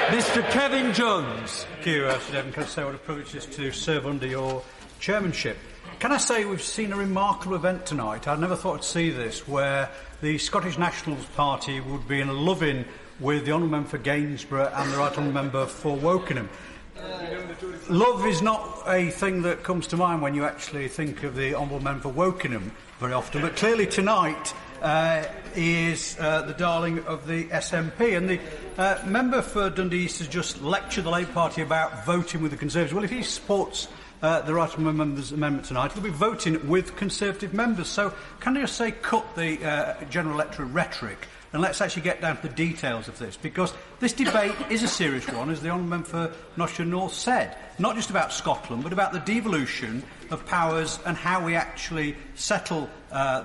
Mr. Kevan Jones. Thank you, Sir Devon. Can I say what a privilege it is to serve under your chairmanship? Can I say we've seen a remarkable event tonight? I never thought I'd see this, where the Scottish National Party would be in a love-in with the Honourable Member for Gainsborough and the Right Honourable Member for Wokingham. Love is not a thing that comes to mind when you actually think of the Honourable Member for Wokingham very often, but clearly tonight he is the darling of the SNP. And the member for Dundee East has just lectured the Labour Party about voting with the Conservatives. Well, if he supports the Right Honourable Member's amendment tonight, he'll be voting with Conservative members. So can I just say, cut the general electorate rhetoric and let's actually get down to the details of this, because this debate is a serious one, as the Honourable Member for Nottingham North said, not just about Scotland, but about the devolution of powers and how we actually settle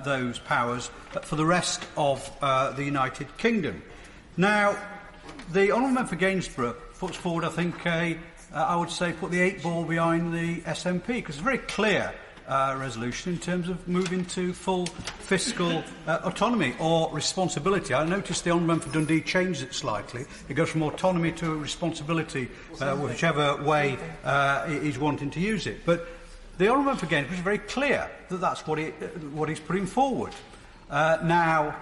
those powers for the rest of the United Kingdom. Now, the Honourable Member for Gainsborough puts forward, I think, I would say, put the 8 ball behind the SNP, because it's a very clear resolution in terms of moving to full fiscal autonomy or responsibility. I noticed the Honourable Member for Dundee changed it slightly. It goes from autonomy to responsibility, whichever way he's wanting to use it. But the Honourable Member for Gainsborough is very clear that that's what he's putting forward. Now,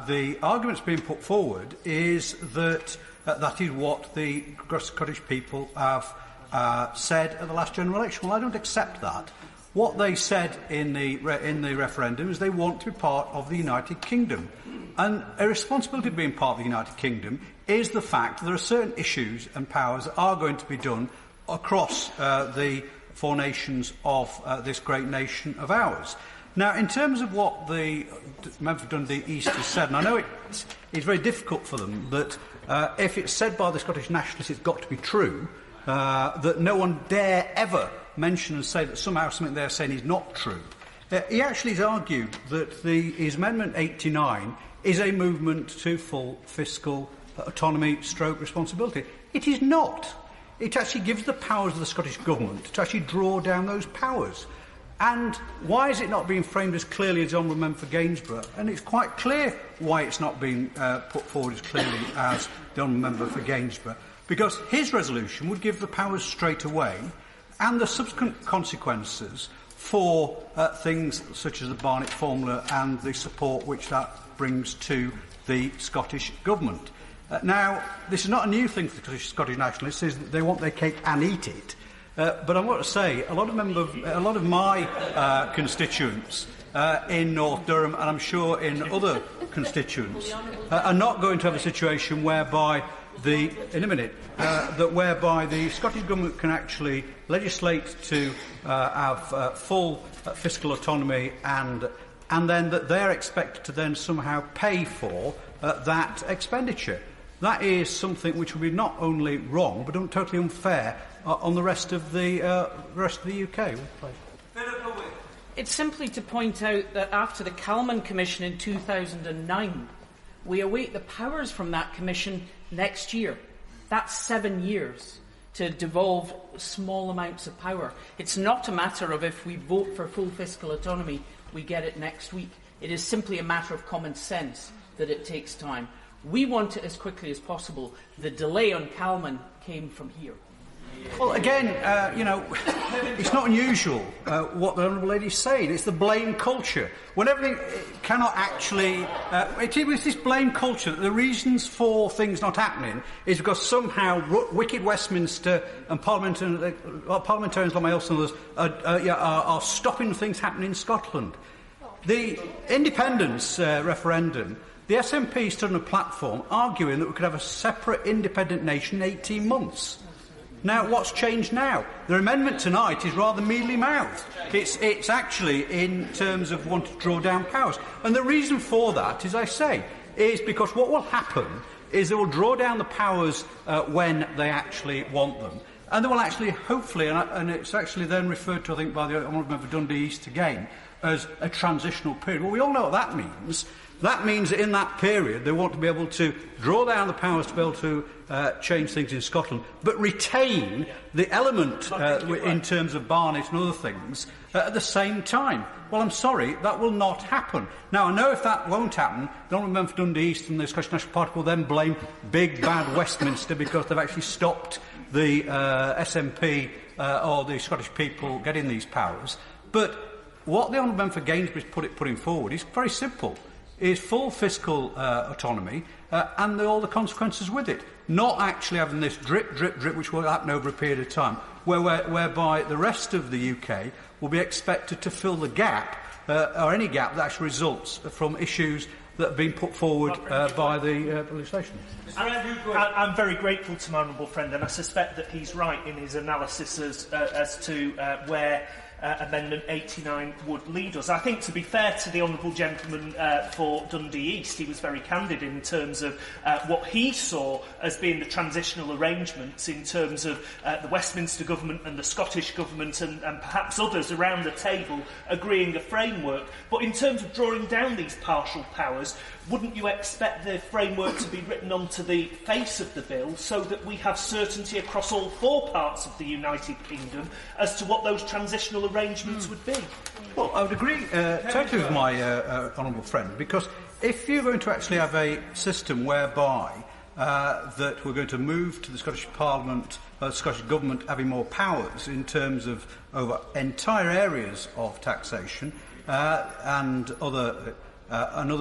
the arguments being put forward is that that is what the Scottish people have said at the last general election. Well, I don't accept that. What they said in the referendum is they want to be part of the United Kingdom. And a responsibility of being part of the United Kingdom is the fact that there are certain issues and powers that are going to be done across the 4 nations of this great nation of ours. Now, in terms of what the member for Dundee East has said, and I know it's very difficult for them, that if it's said by the Scottish nationalists it's got to be true, that no one dare ever mention and say that somehow something they're saying is not true. He actually has argued that his Amendment 89 is a movement to full fiscal autonomy stroke responsibility. It is not. It actually gives the powers of the Scottish Government to actually draw down those powers. And why is it not being framed as clearly as the Honourable Member for Gainsborough? And it's quite clear why it's not being put forward as clearly as the Honourable Member for Gainsborough. Because his resolution would give the powers straight away, and the subsequent consequences for things such as the Barnett Formula and the support which that brings to the Scottish Government. Now, this is not a new thing for the Scottish nationalists, is that they want their cake and eat it. But I want to say, a lot of my constituents in North Durham, and I'm sure in other constituents, are not going to have a situation whereby whereby the Scottish Government can actually legislate to have full fiscal autonomy, and then that they're expected to then somehow pay for that expenditure. That is something which would be not only wrong, but totally unfair on the rest of the UK. It's simply to point out that after the Calman Commission in 2009, we await the powers from that commission next year. That's 7 years to devolve small amounts of power. It's not a matter of if we vote for full fiscal autonomy, we get it next week. It is simply a matter of common sense that it takes time. We want it as quickly as possible. The delay on Calman came from here. Well, again, it's not unusual what the Honourable Lady is saying. It's the blame culture. When everything cannot actually... it's this blame culture that the reasons for things not happening is because somehow wicked Westminster and parliamentarians like myself and others are stopping things happening in Scotland. The independence referendum, the SNP stood on a platform arguing that we could have a separate independent nation in 18 months. Now, what's changed now? Their amendment tonight is rather mealy-mouthed. It's actually in terms of wanting to draw down powers. And the reason for that, as I say, is because what will happen is they will draw down the powers when they actually want them. And they will actually, hopefully, and it's actually then referred to, I think, by the Honourable Member for Dundee East again, as a transitional period. Well, we all know what that means. That means that in that period they want to be able to draw down the powers to be able to change things in Scotland, but retain the element in terms of Barnet and other things at the same time. Well, I'm sorry, that will not happen. Now, I know if that won't happen, the Honourable Member for Dundee East and the Scottish National Party will then blame big, bad Westminster because they've actually stopped the SNP or the Scottish people getting these powers. But what the Honourable Member for Gainsborough's putting forward is very simple. Is full fiscal autonomy and all the consequences with it. Not actually having this drip, drip, drip, which will happen over a period of time, whereby the rest of the UK will be expected to fill the gap, or any gap that actually results from issues that have been put forward by the legislation. I'm very grateful to my honourable friend, and I suspect that he's right in his analysis as to where Amendment 89 would lead us. I think, to be fair to the honourable gentleman for Dundee East, he was very candid in terms of what he saw as being the transitional arrangements in terms of the Westminster Government and the Scottish Government and perhaps others around the table agreeing a framework. But in terms of drawing down these partial powers, wouldn't you expect the framework to be written onto the face of the bill so that we have certainty across all four parts of the United Kingdom as to what those transitional arrangements would be? Well, I would agree totally with my honourable friend, because if you're going to actually have a system whereby that we're going to move to the Scottish Parliament, the Scottish Government having more powers in terms of over entire areas of taxation and other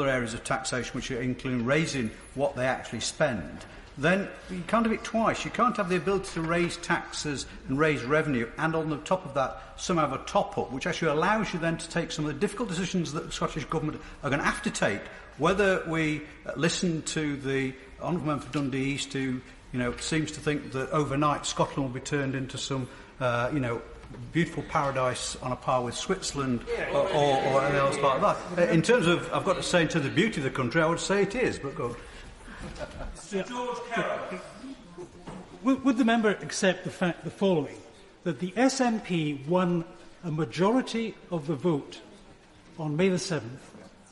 areas of taxation which include raising what they actually spend, then you can't have it twice. You can't have the ability to raise taxes and raise revenue and on the top of that somehow have a top-up, which actually allows you then to take some of the difficult decisions that the Scottish Government are going to have to take, whether we listen to the Honourable Member for Dundee East, who seems to think that overnight Scotland will be turned into some beautiful paradise on a par with Switzerland or anything else like that. In terms of, I've got to say, in terms of the beauty of the country, I would say it is, but go on. Would the member accept the following, that the SNP won a majority of the vote on May the 7th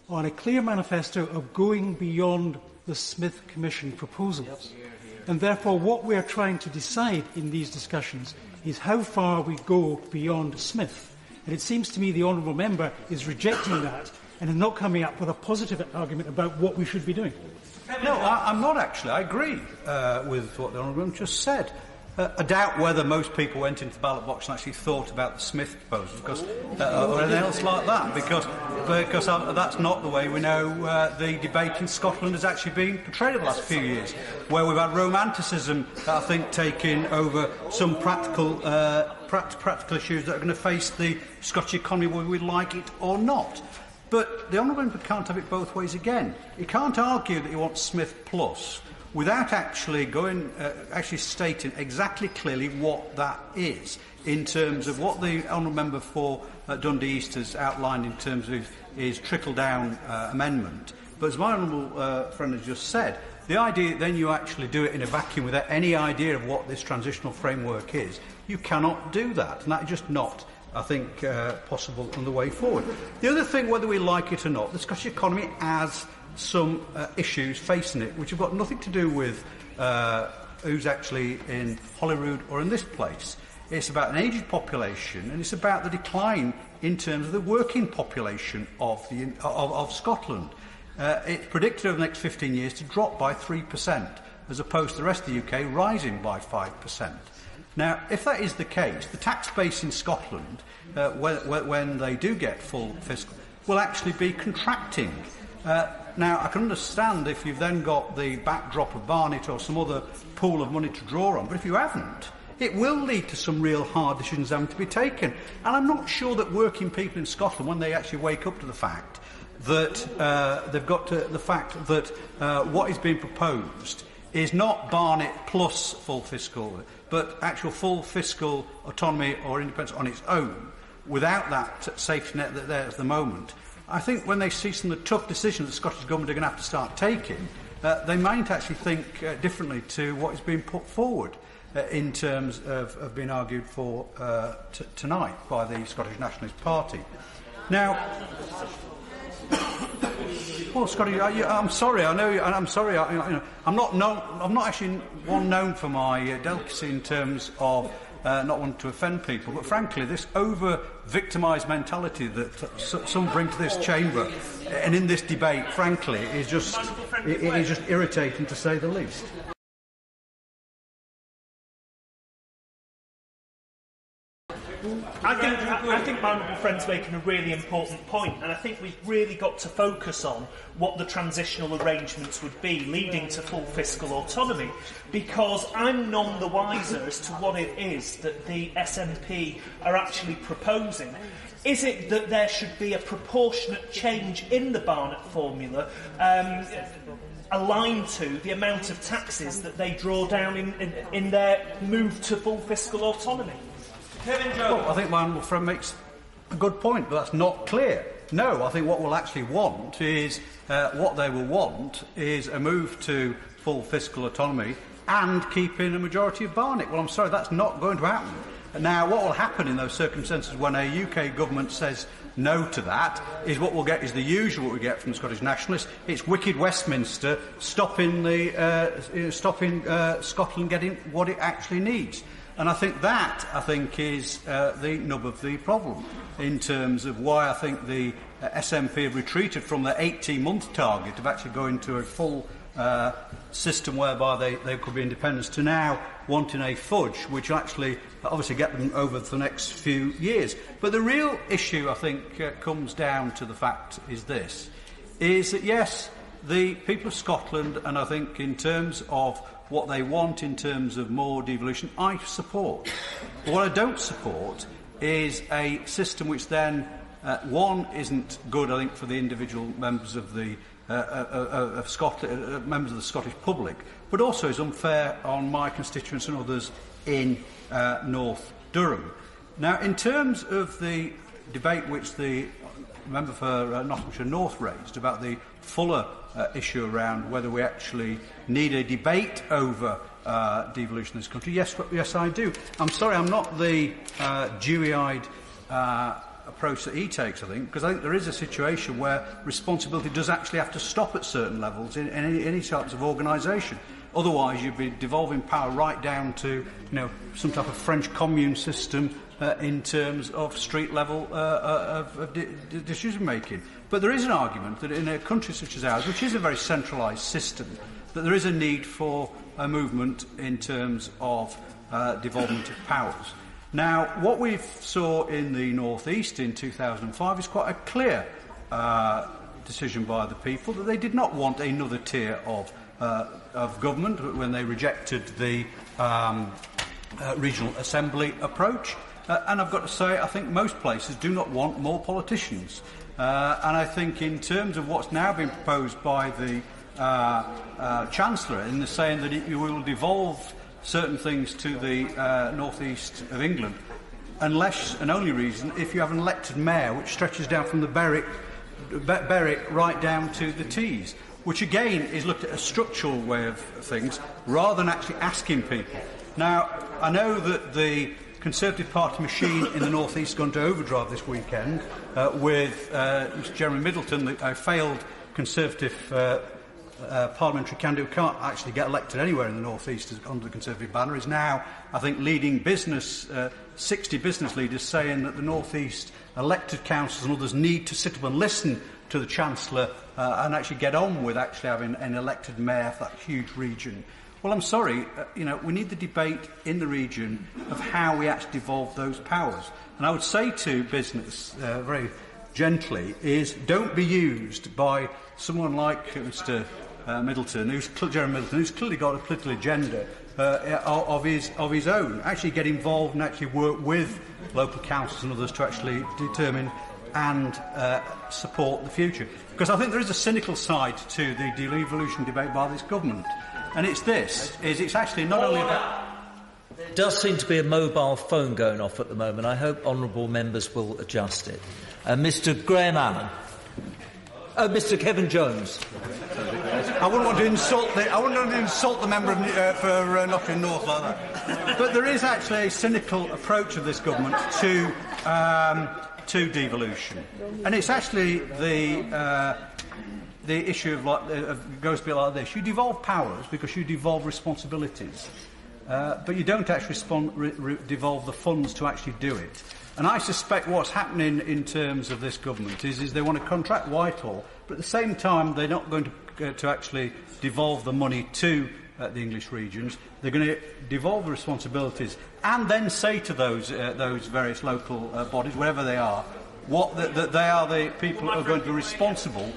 on a clear manifesto of going beyond the Smith Commission proposals? And therefore what we are trying to decide in these discussions is how far we go beyond Smith. And it seems to me the honourable member is rejecting that and is not coming up with a positive argument about what we should be doing. No, I'm not actually. I agree with what the honourable member just said. I doubt whether most people went into the ballot box and actually thought about the Smith proposal or anything else like that, because that's not the way we know the debate in Scotland has actually been portrayed in the last few years, where we've had romanticism, I think, taking over some practical issues that are going to face the Scottish economy, whether we like it or not. But the honourable member can't have it both ways again. He can't argue that he wants Smith Plus without actually stating exactly clearly what that is, in terms of what the honourable member for Dundee East has outlined in terms of his trickle-down amendment. But as my honourable friend has just said, the idea that then you actually do it in a vacuum without any idea of what this transitional framework is, you cannot do that, and that's just not, I think, possible on the way forward. The other thing, whether we like it or not, the Scottish economy has some issues facing it, which have got nothing to do with who's actually in Holyrood or in this place. It's about an aged population, and it's about the decline in terms of the working population of Scotland. It's predicted over the next 15 years to drop by 3%, as opposed to the rest of the UK rising by 5%. Now, if that is the case, the tax base in Scotland, when they do get full fiscal, will actually be contracting. Now, I can understand if you've then got the backdrop of Barnet or some other pool of money to draw on, but if you haven't, it will lead to some real hard decisions having to be taken. And I'm not sure that working people in Scotland, when they actually wake up to the fact that they've got to the fact that what is being proposed is not Barnet plus full fiscal, but actual full fiscal autonomy or independence on its own, without that safety net that's there at the moment. I think when they see some of the tough decisions the Scottish Government are going to have to start taking, they might actually think differently to what is being put forward in terms of being argued for tonight by the Scottish Nationalist Party. Now, Well, Scotty, I'm sorry. I know. I'm sorry. I'm not actually one known for my delicacy in terms of not wanting to offend people. But frankly, this over-victimised mentality that some bring to this chamber and in this debate, frankly, is just irritating to say the least. I think my honourable friend's making a really important point, and I think we've really got to focus on what the transitional arrangements would be leading to full fiscal autonomy, because I'm none the wiser as to what it is that the SNP are actually proposing. Is it that there should be a proportionate change in the Barnett formula aligned to the amount of taxes that they draw down in their move to full fiscal autonomy? Kevan Jones. Well, I think my honourable friend makes a good point, but that's not clear. No, I think what we'll actually want is, what they will want is a move to full fiscal autonomy and keeping a majority of Barnett. Well, I'm sorry, that's not going to happen. Now, what will happen in those circumstances when a UK government says no to that is what we'll get is the usual what we get from the Scottish Nationalists. It's wicked Westminster stopping Scotland getting what it actually needs. And I think that, is the nub of the problem in terms of why I think the SNP have retreated from their 18-month target of actually going to a full system whereby they could be independent to now wanting a fudge, which will actually obviously get them over the next few years. But the real issue, I think, comes down to the fact is this, is that, yes, the people of Scotland, and I think in terms of what they want in terms of more devolution, I support. But what I don't support is a system which then, one, isn't good, I think, for the individual members of the Scotland, members of the Scottish public, but also is unfair on my constituents and others in North Durham. Now, in terms of the debate which the member for Nottinghamshire North raised about the fuller issue around whether we actually need a debate over devolution in this country. Yes, I do. I'm sorry, I'm not the dewy-eyed approach that he takes, I think, because I think there is a situation where responsibility does actually have to stop at certain levels in any types of organisation. Otherwise, you'd be devolving power right down to, some type of French commune system in terms of street-level decision-making. But there is an argument that in a country such as ours, which is a very centralised system, that there is a need for a movement in terms of devolvement of powers. Now, what we saw in the North East in 2005 is quite a clear decision by the people that they did not want another tier of government when they rejected the regional assembly approach. And I've got to say, I think most places do not want more politicians. And I think in terms of what's now been proposed by the Chancellor in the saying that we will devolve certain things to the North East of England, unless and only reason if you have an elected mayor which stretches down from the Berwick right down to the Tees, which again is looked at a structural way of things rather than actually asking people. Now, I know that the Conservative Party machine in the North East is going to overdrive this weekend with Mr Jeremy Middleton, a failed Conservative parliamentary candidate who can't actually get elected anywhere in the North East under the Conservative banner, is now, I think, leading business, 60 business leaders saying that the North East elected councillors and others need to sit up and listen to the Chancellor and actually get on with actually having an elected mayor for that huge region. Well, I'm sorry, we need the debate in the region of how we actually devolve those powers. And I would say to business, very gently, is don't be used by someone like Mr Jeremy Middleton, who's clearly got a political agenda of his own. Actually get involved and actually work with local councils and others to actually determine and support the future. Because I think there is a cynical side to the devolution debate by this government. And it's it's actually not only about... There does seem to be a mobile phone going off at the moment. I hope honourable members will adjust it. Mr Graham Allen. Oh, Mr Kevan Jones. I wouldn't want to insult the member for Nottingham North like that. But there is actually a cynical approach of this government to devolution. And it's actually the the issue of goes a bit like this. You devolve powers because you devolve responsibilities, but you don't actually devolve the funds to actually do it. And I suspect what's happening in terms of this government is they want to contract Whitehall, but at the same time they're not going to actually devolve the money to the English regions. They're going to devolve the responsibilities and then say to those various local bodies, wherever they are, that they are the people who are going to be responsible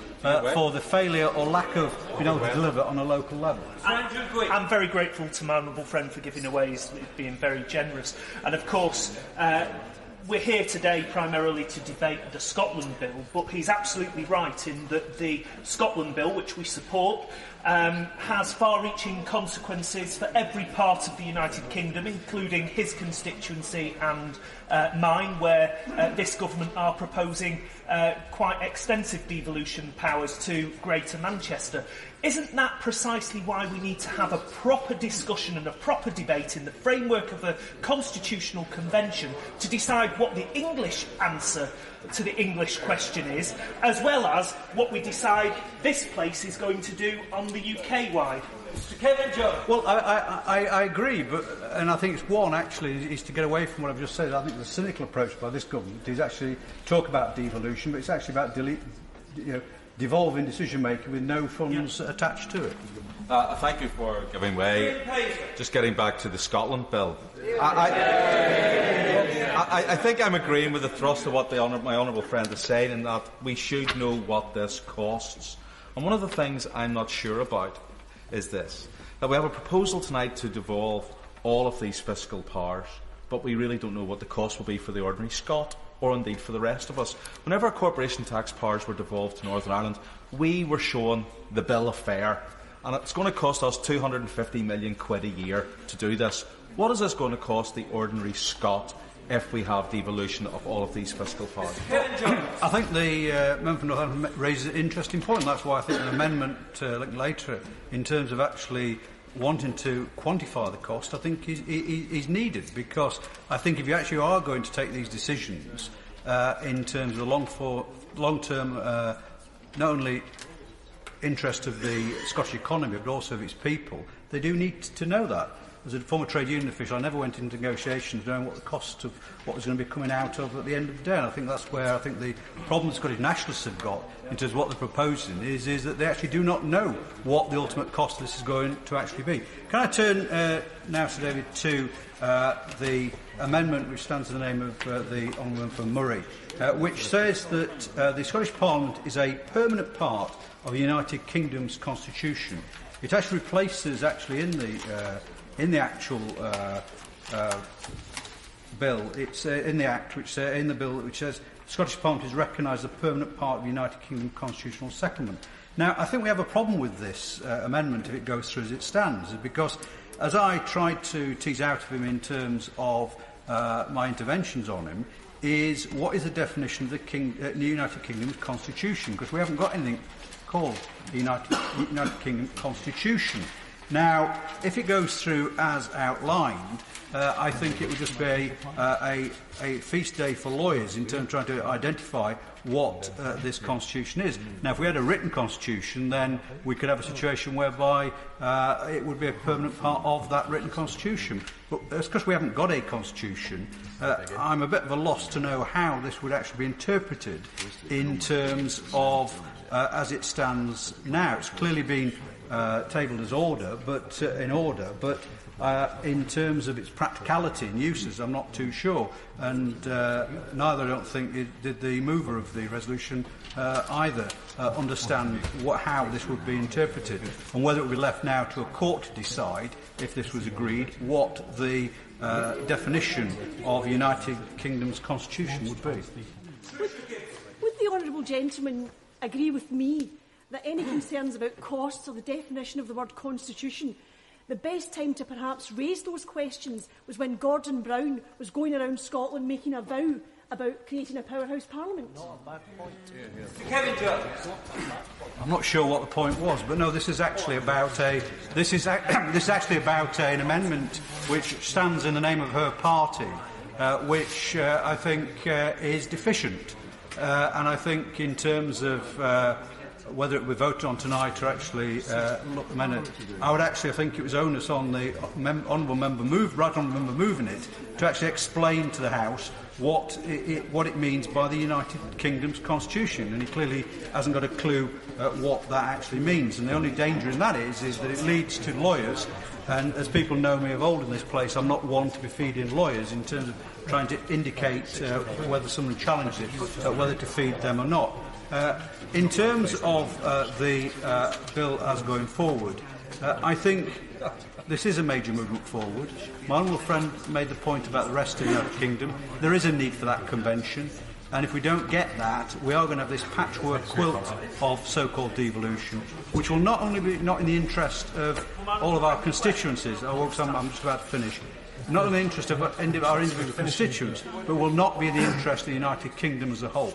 for the failure or lack of being able to deliver on a local level. I'm very grateful to my honourable friend for giving away his being very generous. And of course, we're here today primarily to debate the Scotland Bill, but he's absolutely right in that the Scotland Bill, which we support, has far-reaching consequences for every part of the United Kingdom, including his constituency and mine, where this government are proposing quite extensive devolution powers to Greater Manchester. Isn't that precisely why we need to have a proper discussion and a proper debate in the framework of a constitutional convention to decide what the English answer to the English question is, as well as what we decide this place is going to do on the UK-wide? Mr. Kevan Jones. Well, I agree, and I think it's one, actually, is to get away from what I've just said. I think the cynical approach by this government is actually talk about devolution, but it's actually about devolving decision-making with no funds attached to it. Thank you for giving way. Just getting back to the Scotland Bill. I think I'm agreeing with the thrust of what my honourable friend is saying, in that we should know what this costs. And one of the things I'm not sure about is this, that we have a proposal tonight to devolve all of these fiscal powers, but we really don't know what the cost will be for the ordinary Scot, or indeed for the rest of us. Whenever our corporation tax powers were devolved to Northern Ireland, we were shown the bill of fare, and it's going to cost us 250 million quid a year to do this. What is this going to cost the ordinary Scot if we have devolution of all of these fiscal powers? I think the member from Northampton raises an interesting point, and that's why I think an amendment later, in terms of actually wanting to quantify the cost, I think is needed, because I think if you actually are going to take these decisions in terms of the long-term, not only interest of the Scottish economy but also of its people, they do need to know that. As a former trade union official, I never went into negotiations knowing what the cost of what was going to be coming out of at the end of the day. And I think that's where I think the problem the Scottish Nationalists have got in terms of what they're proposing is that they actually do not know what the ultimate cost of this is going to actually be. Can I turn now, Sir David, to the amendment which stands in the name of the Honourable Member for Murray, which says that the Scottish Parliament is a permanent part of the United Kingdom's constitution. It actually replaces, actually, in the actual bill, it's in the Act, in the bill, which says Scottish Parliament is recognised as a permanent part of the United Kingdom constitutional settlement. Now, I think we have a problem with this amendment if it goes through as it stands, because as I tried to tease out of him in terms of my interventions on him, is what is the definition of the United Kingdom's constitution? Because we haven't got anything called the United Kingdom constitution. Now, if it goes through as outlined, I think it would just be a feast day for lawyers in terms of trying to identify what this constitution is. Now, if we had a written constitution, then we could have a situation whereby it would be a permanent part of that written constitution. But because we haven't got a constitution, I'm a bit of a loss to know how this would actually be interpreted in terms of as it stands now. It's clearly been tabled as order, but in terms of its practicality and uses, I'm not too sure. And neither, I don't think, did the mover of the resolution either understand how this would be interpreted, and whether it would be left now to a court to decide, if this was agreed, what the definition of the United Kingdom's constitution would be. Would the honourable gentleman agree with me that any concerns about costs or the definition of the word constitution, the best time to perhaps raise those questions was when Gordon Brown was going around Scotland making a vow about creating a powerhouse parliament? Kevan Jones. I'm not sure what the point was, but no, this is actually about an amendment which stands in the name of her party, which I think is deficient. And I think in terms of whether it be voted on tonight or actually amended, I would actually think it was onus on the honourable member moving it to actually explain to the House what it means by the United Kingdom's constitution, and he clearly hasn't got a clue what that actually means. And the only danger in that is that it leads to lawyers, and as people know me of old in this place, I'm not one to be feeding lawyers in terms of trying to indicate whether someone challenged it, whether to feed them or not. In terms of the bill as going forward, I think this is a major movement forward. My honourable friend made the point about the rest of the United Kingdom. There is a need for that convention, and if we don't get that, we are going to have this patchwork quilt of so-called devolution, which will not only be not in the interest of all of our constituencies, I'm just about to finish, not in the interest of our individual constituents, but will not be in the interest of the United Kingdom as a whole.